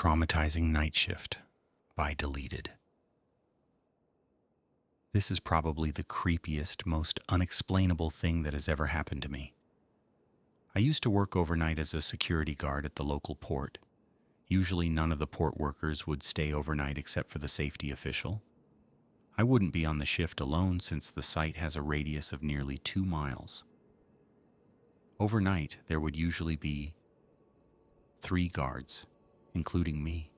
Traumatizing Nightshift by Deleted. This is probably the creepiest, most unexplainable thing that has ever happened to me. I used to work overnight as a security guard at the local port. Usually none of the port workers would stay overnight except for the safety official. I wouldn't be on the shift alone since the site has a radius of nearly 2 miles. Overnight, there would usually be 3 guards, including me.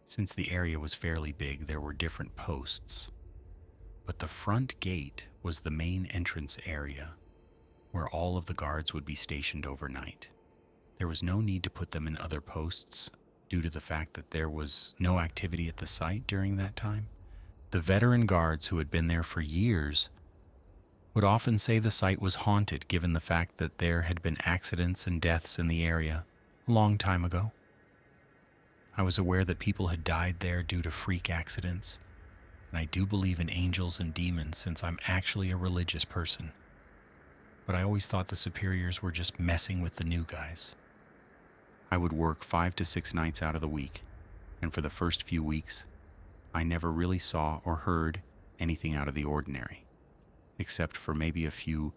Since the area was fairly big, there were different posts, but the front gate was the main entrance area where all of the guards would be stationed overnight. There was no need to put them in other posts due to the fact that there was no activity at the site during that time. The veteran guards who had been there for years would often say the site was haunted given the fact that there had been accidents and deaths in the area a long time ago. I was aware that people had died there due to freak accidents, and I do believe in angels and demons since I'm actually a religious person. But I always thought the superiors were just messing with the new guys. I would work 5 to 6 nights out of the week, and for the first few weeks, I never really saw or heard anything out of the ordinary, except for maybe a few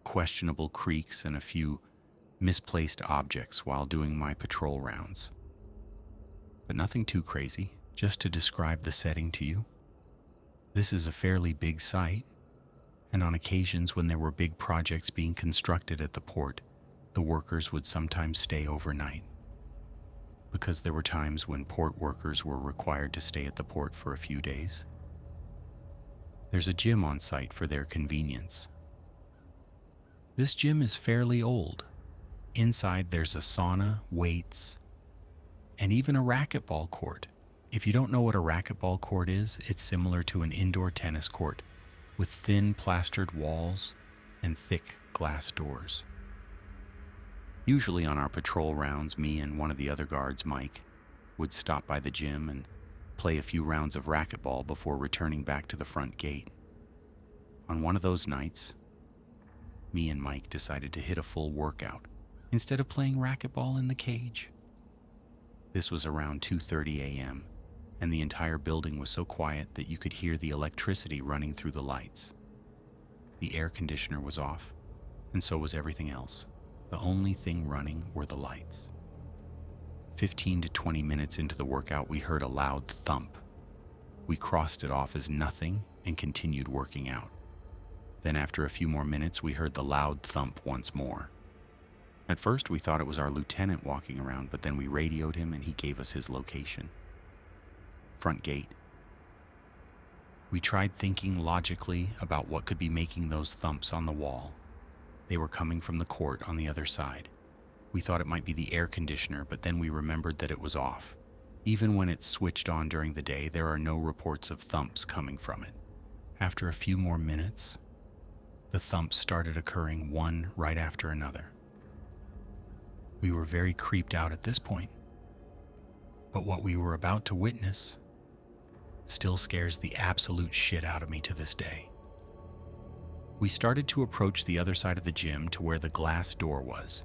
questionable creaks and a few misplaced objects while doing my patrol rounds. But nothing too crazy. Just to describe the setting to you, this is a fairly big site, and on occasions when there were big projects being constructed at the port, the workers would sometimes stay overnight, because there were times when port workers were required to stay at the port for a few days. There's a gym on site for their convenience. This gym is fairly old. Inside there's a sauna, weights, and even a racquetball court. If you don't know what a racquetball court is, it's similar to an indoor tennis court with thin plastered walls and thick glass doors. Usually on our patrol rounds, me and one of the other guards, Mike, would stop by the gym and play a few rounds of racquetball before returning back to the front gate. On one of those nights, me and Mike decided to hit a full workout instead of playing racquetball in the cage. This was around 2:30 a.m., and the entire building was so quiet that you could hear the electricity running through the lights. The air conditioner was off, and so was everything else. The only thing running were the lights. 15 to 20 minutes into the workout, we heard a loud thump. We crossed it off as nothing and continued working out. Then after a few more minutes, we heard the loud thump once more. At first, we thought it was our lieutenant walking around, but then we radioed him and he gave us his location. Front gate. We tried thinking logically about what could be making those thumps on the wall. They were coming from the court on the other side. We thought it might be the air conditioner, but then we remembered that it was off. Even when it's switched on during the day, there are no reports of thumps coming from it. After a few more minutes, the thumps started occurring one right after another. We were very creeped out at this point, but what we were about to witness still scares the absolute shit out of me to this day. We started to approach the other side of the gym to where the glass door was.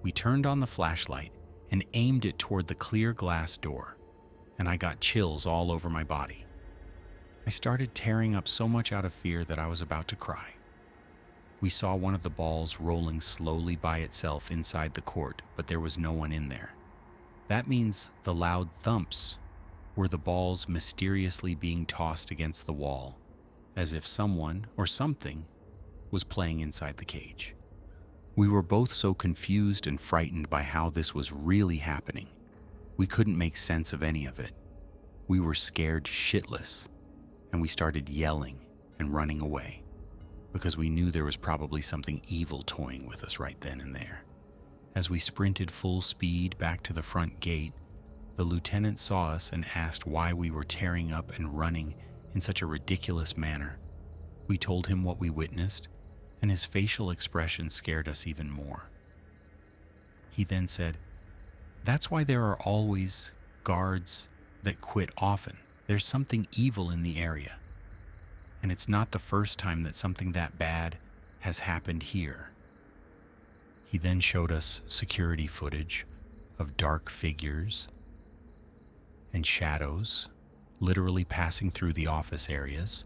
We turned on the flashlight and aimed it toward the clear glass door, and I got chills all over my body. I started tearing up so much out of fear that I was about to cry. We saw one of the balls rolling slowly by itself inside the court, but there was no one in there. That means the loud thumps were the balls mysteriously being tossed against the wall, as if someone or something was playing inside the cage. We were both so confused and frightened by how this was really happening. We couldn't make sense of any of it. We were scared shitless, and we started yelling and running away, because we knew there was probably something evil toying with us right then and there. As we sprinted full speed back to the front gate, the lieutenant saw us and asked why we were tearing up and running in such a ridiculous manner. We told him what we witnessed, and his facial expression scared us even more. He then said, "That's why there are always guards that quit often. There's something evil in the area. And it's not the first time that something that bad has happened here." He then showed us security footage of dark figures and shadows literally passing through the office areas,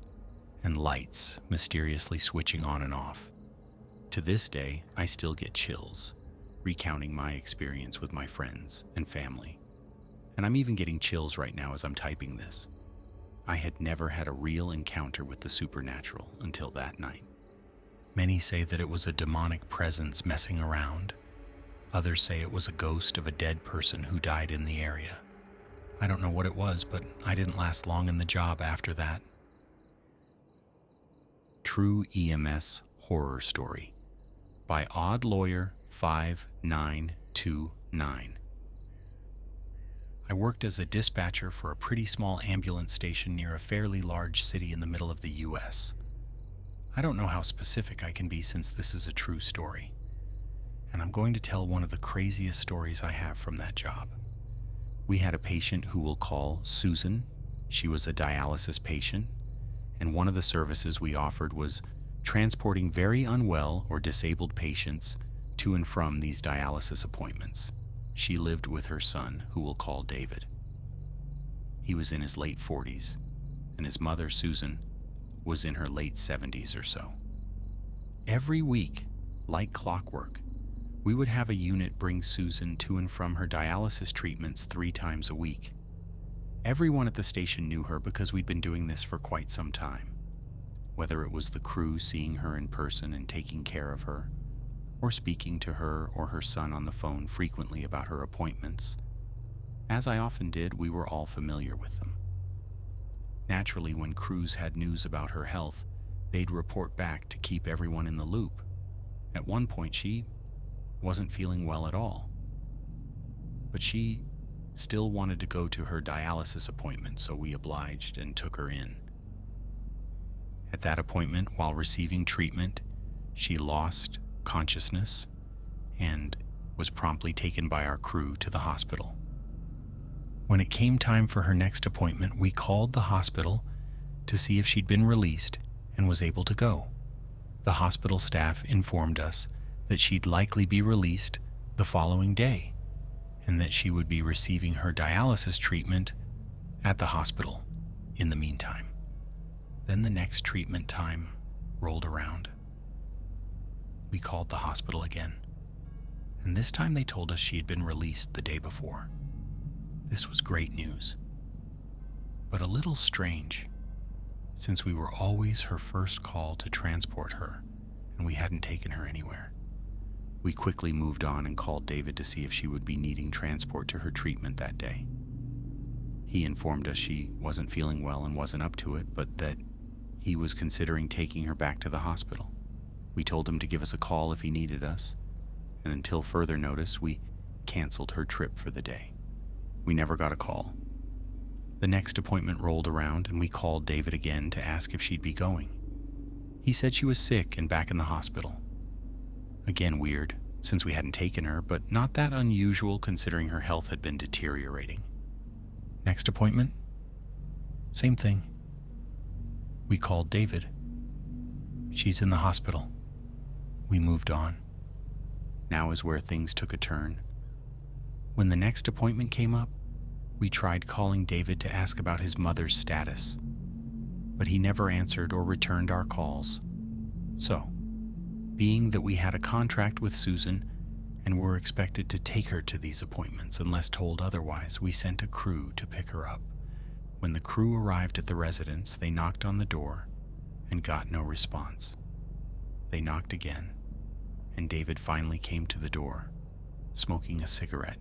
and lights mysteriously switching on and off. To this day, I still get chills, recounting my experience with my friends and family. And I'm even getting chills right now as I'm typing this. I had never had a real encounter with the supernatural until that night. Many say that it was a demonic presence messing around. Others say it was a ghost of a dead person who died in the area. I don't know what it was, but I didn't last long in the job after that. True EMS Horror Story by Odd Lawyer 5929. I worked as a dispatcher for a pretty small ambulance station near a fairly large city in the middle of the U.S. I don't know how specific I can be since this is a true story, and I'm going to tell one of the craziest stories I have from that job. We had a patient who we'll call Susan. She was a dialysis patient, and one of the services we offered was transporting very unwell or disabled patients to and from these dialysis appointments. She lived with her son, who we'll call David. He was in his late 40s, and his mother, Susan, was in her late 70s or so. Every week, like clockwork, we would have a unit bring Susan to and from her dialysis treatments 3 times a week. Everyone at the station knew her because we'd been doing this for quite some time. Whether it was the crew seeing her in person and taking care of her, or speaking to her or her son on the phone frequently about her appointments. As I often did, we were all familiar with them. Naturally, when crews had news about her health, they'd report back to keep everyone in the loop. At one point, she wasn't feeling well at all, but she still wanted to go to her dialysis appointment, so we obliged and took her in. At that appointment, while receiving treatment, she lost consciousness and was promptly taken by our crew to the hospital. When it came time for her next appointment, we called the hospital to see if she'd been released and was able to go. The hospital staff informed us that she'd likely be released the following day and that she would be receiving her dialysis treatment at the hospital in the meantime. Then the next treatment time rolled around. We called the hospital again, and this time they told us she had been released the day before. This was great news, but a little strange, since we were always her first call to transport her, and we hadn't taken her anywhere. We quickly moved on and called David to see if she would be needing transport to her treatment that day. He informed us she wasn't feeling well and wasn't up to it, but that he was considering taking her back to the hospital. We told him to give us a call if he needed us, and until further notice, we canceled her trip for the day. We never got a call. The next appointment rolled around, and we called David again to ask if she'd be going. He said she was sick and back in the hospital. Again, weird, since we hadn't taken her, but not that unusual considering her health had been deteriorating. Next appointment? Same thing. We called David. She's in the hospital. We moved on. Now is where things took a turn. When the next appointment came up, we tried calling David to ask about his mother's status, but he never answered or returned our calls. So, being that we had a contract with Susan and were expected to take her to these appointments unless told otherwise, we sent a crew to pick her up. When the crew arrived at the residence, they knocked on the door and got no response. They knocked again, and David finally came to the door, smoking a cigarette.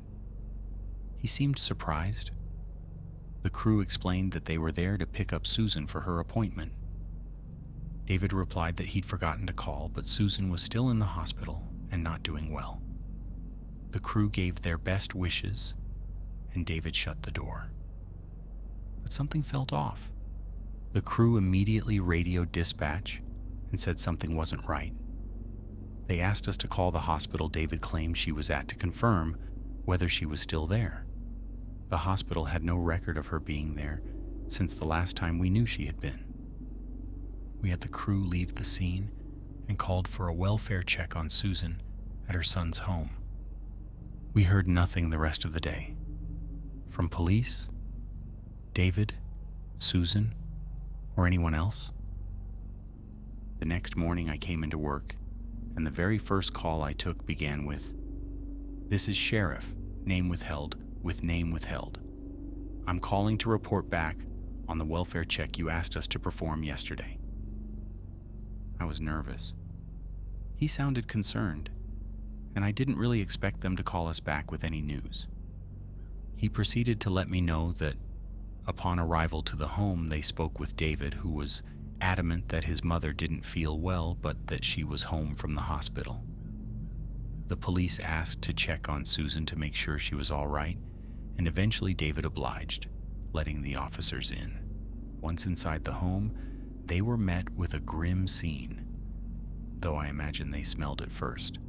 He seemed surprised. The crew explained that they were there to pick up Susan for her appointment. David replied that he'd forgotten to call, but Susan was still in the hospital and not doing well. The crew gave their best wishes, and David shut the door. But something felt off. The crew immediately radioed dispatch and said something wasn't right. They asked us to call the hospital David claimed she was at to confirm whether she was still there. The hospital had no record of her being there since the last time we knew she had been. We had the crew leave the scene and called for a welfare check on Susan at her son's home. We heard nothing the rest of the day. From police, David, Susan, or anyone else. The next morning I came into work, and the very first call I took began with, "This is Sheriff, name withheld, with name withheld. I'm calling to report back on the welfare check you asked us to perform yesterday." I was nervous. He sounded concerned, and I didn't really expect them to call us back with any news. He proceeded to let me know that upon arrival to the home, they spoke with David, who was adamant that his mother didn't feel well, but that she was home from the hospital. The police asked to check on Susan to make sure she was all right, and eventually David obliged, letting the officers in. Once inside the home, they were met with a grim scene, though I imagine they smelled it first.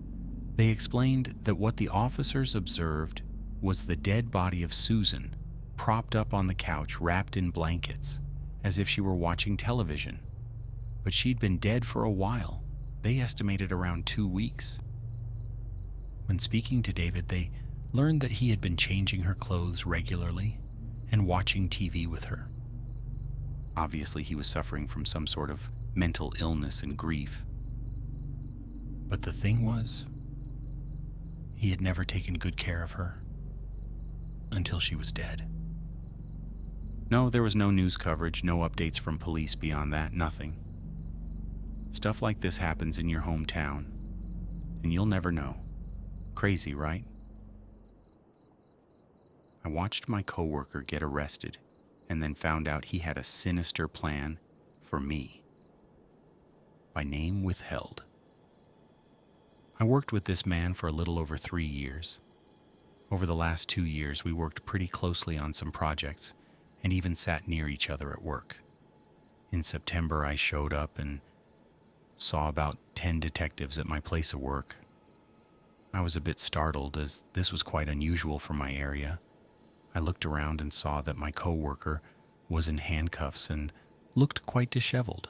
They explained that what the officers observed was the dead body of Susan, propped up on the couch, wrapped in blankets, as if she were watching television. But she'd been dead for a while. They estimated around 2 weeks. When speaking to David, they learned that he had been changing her clothes regularly and watching TV with her. Obviously, he was suffering from some sort of mental illness and grief. But the thing was, he had never taken good care of her until she was dead. No, there was no news coverage, no updates from police beyond that, nothing. Stuff like this happens in your hometown, and you'll never know. Crazy, right? I watched my coworker get arrested and then found out he had a sinister plan for me. By name Withheld. I worked with this man for a little over 3 years. Over the last 2 years, we worked pretty closely on some projects and even sat near each other at work. In September, I showed up and saw about 10 detectives at my place of work. I was a bit startled, as this was quite unusual for my area. I looked around and saw that my coworker was in handcuffs and looked quite disheveled,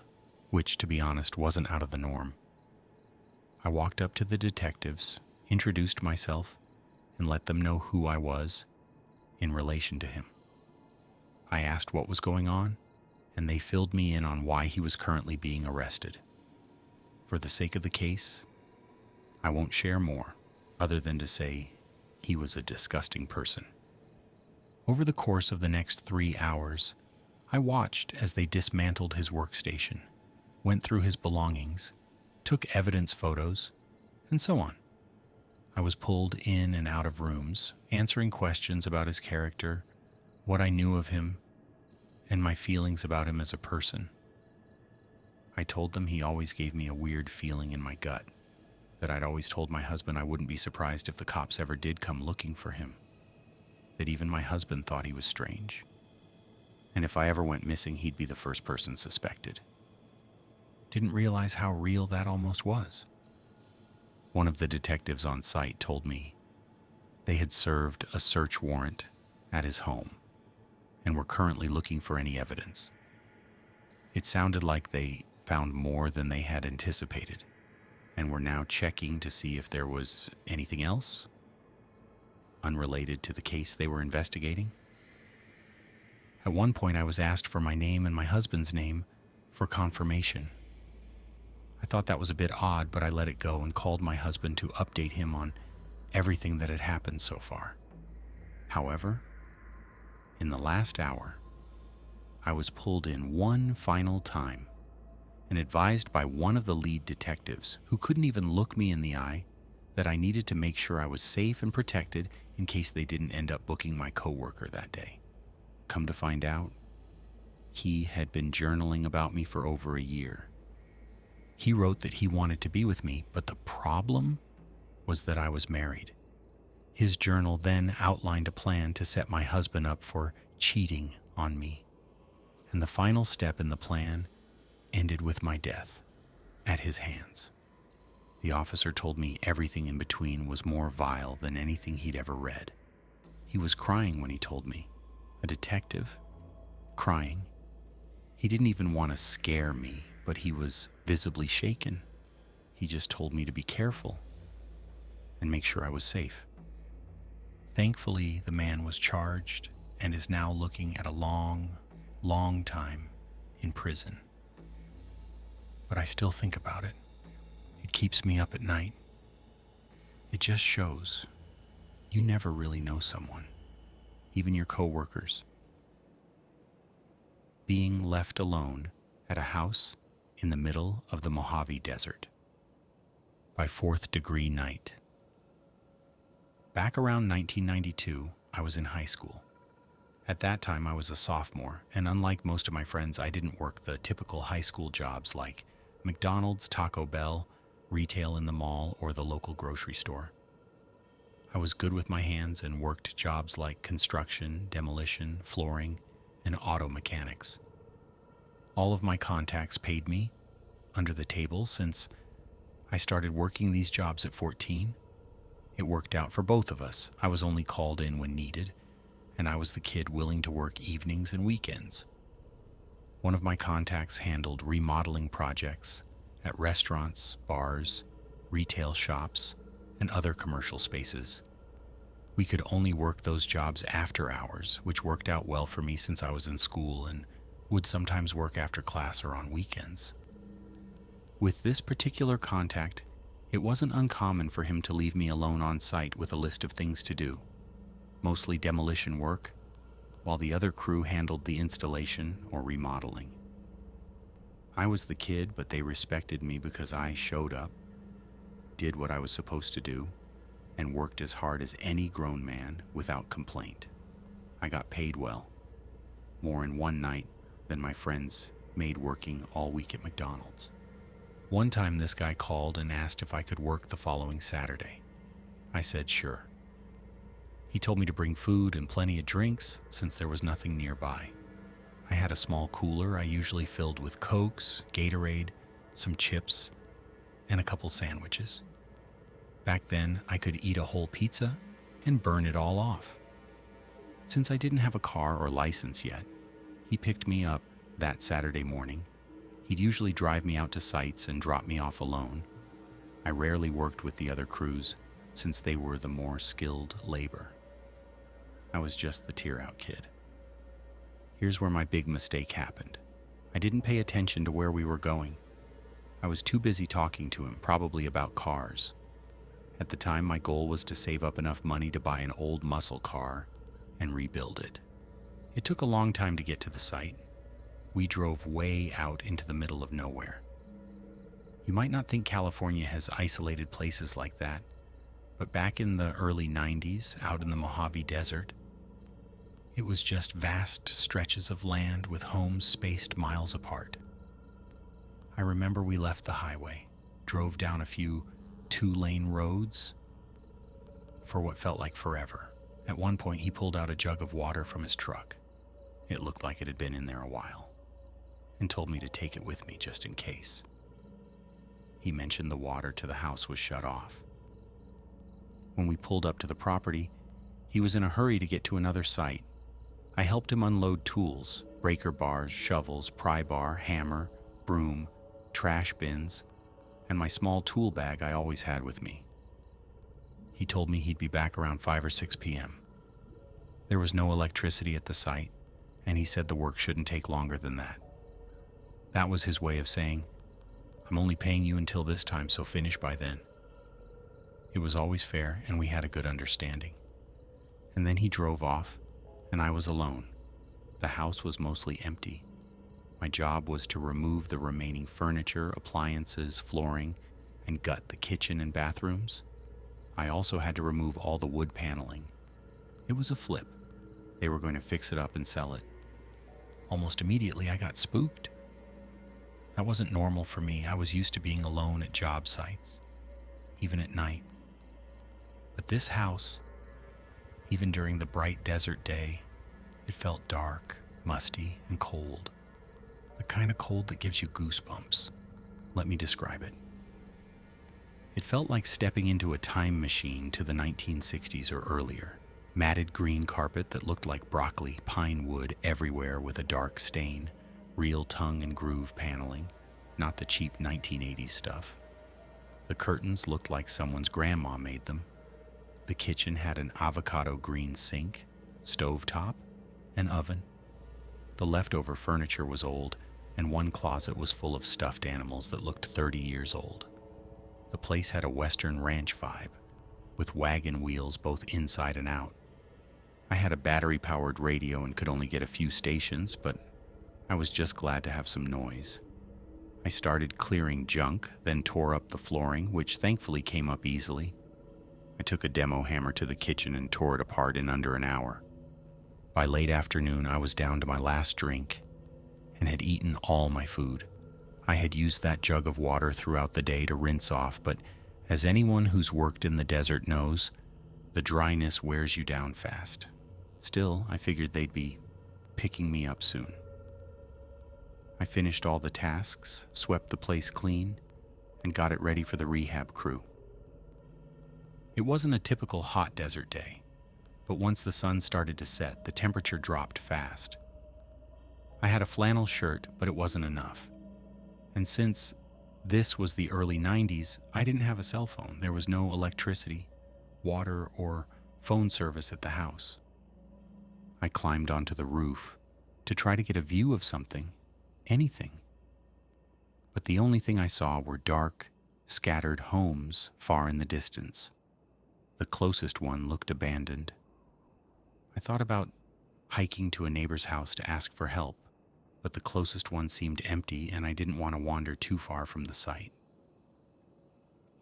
which, to be honest, wasn't out of the norm. I walked up to the detectives, introduced myself, and let them know who I was in relation to him. I asked what was going on, and they filled me in on why he was currently being arrested. For the sake of the case, I won't share more, other than to say he was a disgusting person. Over the course of the next 3 hours, I watched as they dismantled his workstation, went through his belongings, took evidence photos, and so on. I was pulled in and out of rooms, answering questions about his character, what I knew of him, and my feelings about him as a person. I told them he always gave me a weird feeling in my gut, that I'd always told my husband I wouldn't be surprised if the cops ever did come looking for him, that even my husband thought he was strange, and if I ever went missing, he'd be the first person suspected. Didn't realize how real that almost was. One of the detectives on site told me they had served a search warrant at his home and were currently looking for any evidence. It sounded like they found more than they had anticipated and were now checking to see if there was anything else unrelated to the case they were investigating. At one point, I was asked for my name and my husband's name for confirmation. I thought that was a bit odd, but I let it go and called my husband to update him on everything that had happened so far. However, in the last hour, I was pulled in one final time and advised by one of the lead detectives, who couldn't even look me in the eye, that I needed to make sure I was safe and protected in case they didn't end up booking my coworker that day. Come to find out, he had been journaling about me for over a year. He wrote that he wanted to be with me, but the problem was that I was married. His journal then outlined a plan to set my husband up for cheating on me, and the final step in the plan ended with my death at his hands. The officer told me everything in between was more vile than anything he'd ever read. He was crying when he told me. A detective? Crying? He didn't even want to scare me, but he was visibly shaken. He just told me to be careful and make sure I was safe. Thankfully, the man was charged and is now looking at a long, long time in prison. But I still think about it. It keeps me up at night. It just shows you never really know someone, even your coworkers. Being left alone at a house in the middle of the Mojave Desert by Fourth Degree Night. Back around 1992, I was in high school. At that time, I was a sophomore, and unlike most of my friends, I didn't work the typical high school jobs like McDonald's, Taco Bell, retail in the mall, or the local grocery store. I was good with my hands and worked jobs like construction, demolition, flooring, and auto mechanics. All of my contacts paid me under the table since I started working these jobs at 14. It worked out for both of us. I was only called in when needed, and I was the kid willing to work evenings and weekends. One of my contacts handled remodeling projects at restaurants, bars, retail shops, and other commercial spaces. We could only work those jobs after hours, which worked out well for me since I was in school and would sometimes work after class or on weekends. With this particular contact, it wasn't uncommon for him to leave me alone on site with a list of things to do, mostly demolition work, while the other crew handled the installation or remodeling. I was the kid, but they respected me because I showed up, did what I was supposed to do, and worked as hard as any grown man without complaint. I got paid well, more in one night than my friends made working all week at McDonald's. One time this guy called and asked if I could work the following Saturday. I said sure. He told me to bring food and plenty of drinks since there was nothing nearby. I had a small cooler I usually filled with Cokes, Gatorade, some chips, and a couple sandwiches. Back then, I could eat a whole pizza and burn it all off. Since I didn't have a car or license yet, he picked me up that Saturday morning. He'd usually drive me out to sites and drop me off alone. I rarely worked with the other crews since they were the more skilled labor. I was just the tear-out kid. Here's where my big mistake happened. I didn't pay attention to where we were going. I was too busy talking to him, probably about cars. At the time, my goal was to save up enough money to buy an old muscle car and rebuild it. It took a long time to get to the site. We drove way out into the middle of nowhere. You might not think California has isolated places like that, but back in the early 90s, out in the Mojave Desert, it was just vast stretches of land with homes spaced miles apart. I remember we left the highway, drove down a few two-lane roads for what felt like forever. At one point, he pulled out a jug of water from his truck. It looked like it had been in there a while, and told me to take it with me just in case. He mentioned the water to the house was shut off. When we pulled up to the property, he was in a hurry to get to another site. I helped him unload tools, breaker bars, shovels, pry bar, hammer, broom, trash bins, and my small tool bag I always had with me. He told me he'd be back around 5 or 6 p.m. There was no electricity at the site, and he said the work shouldn't take longer than that. That was his way of saying, I'm only paying you until this time, so finish by then. It was always fair, and we had a good understanding. And then he drove off, and I was alone. The house was mostly empty. My job was to remove the remaining furniture, appliances, flooring, and gut the kitchen and bathrooms. I also had to remove all the wood paneling. It was a flip. They were going to fix it up and sell it. Almost immediately, I got spooked. That wasn't normal for me. I was used to being alone at job sites, even at night. But this house, even during the bright desert day, it felt dark, musty, and cold. The kind of cold that gives you goosebumps. Let me describe it. It felt like stepping into a time machine to the 1960s or earlier. Matted green carpet that looked like broccoli, pine wood everywhere with a dark stain, real tongue and groove paneling, not the cheap 1980s stuff. The curtains looked like someone's grandma made them. The kitchen had an avocado green sink, stovetop, and oven. The leftover furniture was old, and one closet was full of stuffed animals that looked 30 years old. The place had a Western ranch vibe, with wagon wheels both inside and out. I had a battery-powered radio and could only get a few stations, but I was just glad to have some noise. I started clearing junk, then tore up the flooring, which thankfully came up easily. I took a demo hammer to the kitchen and tore it apart in under an hour. By late afternoon, I was down to my last drink and had eaten all my food. I had used that jug of water throughout the day to rinse off, but as anyone who's worked in the desert knows, the dryness wears you down fast. Still, I figured they'd be picking me up soon. I finished all the tasks, swept the place clean, and got it ready for the rehab crew. It wasn't a typical hot desert day, but once the sun started to set, the temperature dropped fast. I had a flannel shirt, but it wasn't enough. And since this was the early 90s, I didn't have a cell phone. There was no electricity, water, or phone service at the house. I climbed onto the roof to try to get a view of something, anything. But the only thing I saw were dark, scattered homes far in the distance. The closest one looked abandoned. I thought about hiking to a neighbor's house to ask for help, but the closest one seemed empty and I didn't want to wander too far from the site.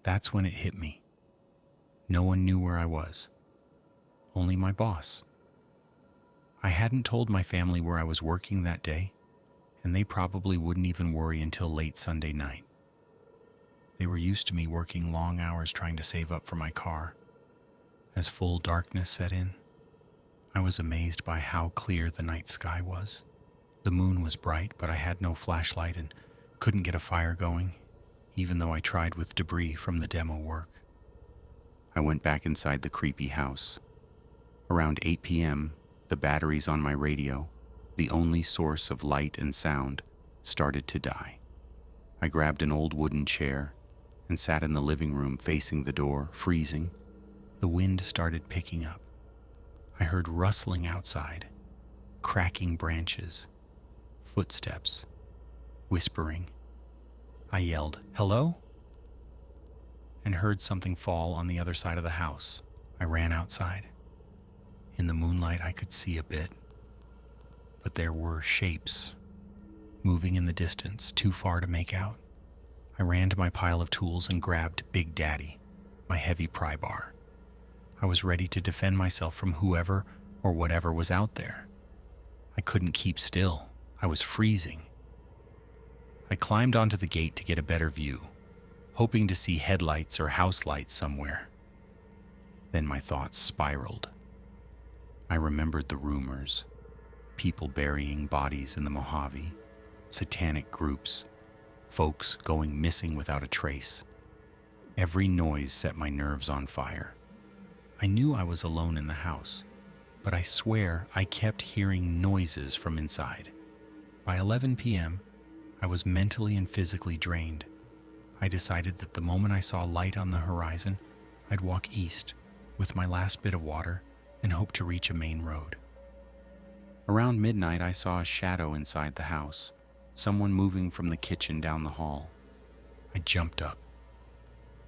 That's when it hit me. No one knew where I was. Only my boss. I hadn't told my family where I was working that day, and they probably wouldn't even worry until late Sunday night. They were used to me working long hours trying to save up for my car. As full darkness set in, I was amazed by how clear the night sky was. The moon was bright, but I had no flashlight and couldn't get a fire going, even though I tried with debris from the demo work. I went back inside the creepy house. Around 8 p.m., the batteries on my radio, the only source of light and sound, started to die. I grabbed an old wooden chair and sat in the living room facing the door, freezing. The wind started picking up. I heard rustling outside, cracking branches, footsteps, whispering. I yelled, "Hello?" and heard something fall on the other side of the house. I ran outside. In the moonlight, I could see a bit, but there were shapes moving in the distance, too far to make out. I ran to my pile of tools and grabbed Big Daddy, my heavy pry bar. I was ready to defend myself from whoever or whatever was out there. I couldn't keep still. I was freezing. I climbed onto the gate to get a better view, hoping to see headlights or house lights somewhere. Then my thoughts spiraled. I remembered the rumors, people burying bodies in the Mojave, satanic groups, folks going missing without a trace. Every noise set my nerves on fire. I knew I was alone in the house, but I swear I kept hearing noises from inside. By 11 p.m., I was mentally and physically drained. I decided that the moment I saw light on the horizon, I'd walk east with my last bit of water and hope to reach a main road. Around midnight, I saw a shadow inside the house, someone moving from the kitchen down the hall. I jumped up.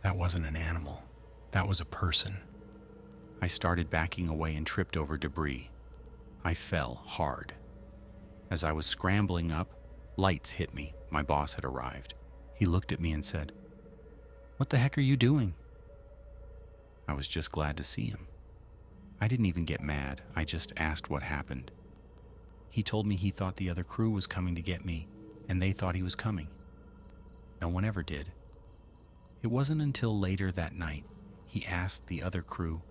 That wasn't an animal. That was a person. I started backing away and tripped over debris. I fell hard. As I was scrambling up, lights hit me. My boss had arrived. He looked at me and said, "What the heck are you doing?" I was just glad to see him. I didn't even get mad. I just asked what happened. He told me he thought the other crew was coming to get me, and they thought he was coming. No one ever did. It wasn't until later that night he asked the other crew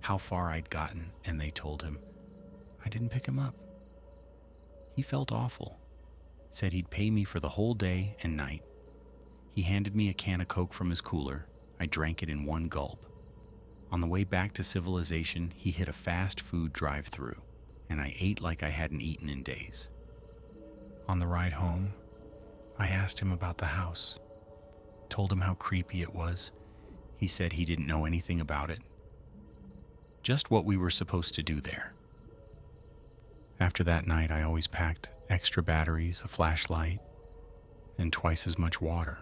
how far I'd gotten, and they told him I didn't pick him up. He felt awful, said he'd pay me for the whole day and night. He handed me a can of Coke from his cooler. I drank it in one gulp. On the way back to civilization, he hit a fast food drive-thru, and I ate like I hadn't eaten in days. On the ride home, I asked him about the house, told him how creepy it was. He said he didn't know anything about it. just what we were supposed to do there. After that night, I always packed extra batteries, a flashlight, and twice as much water.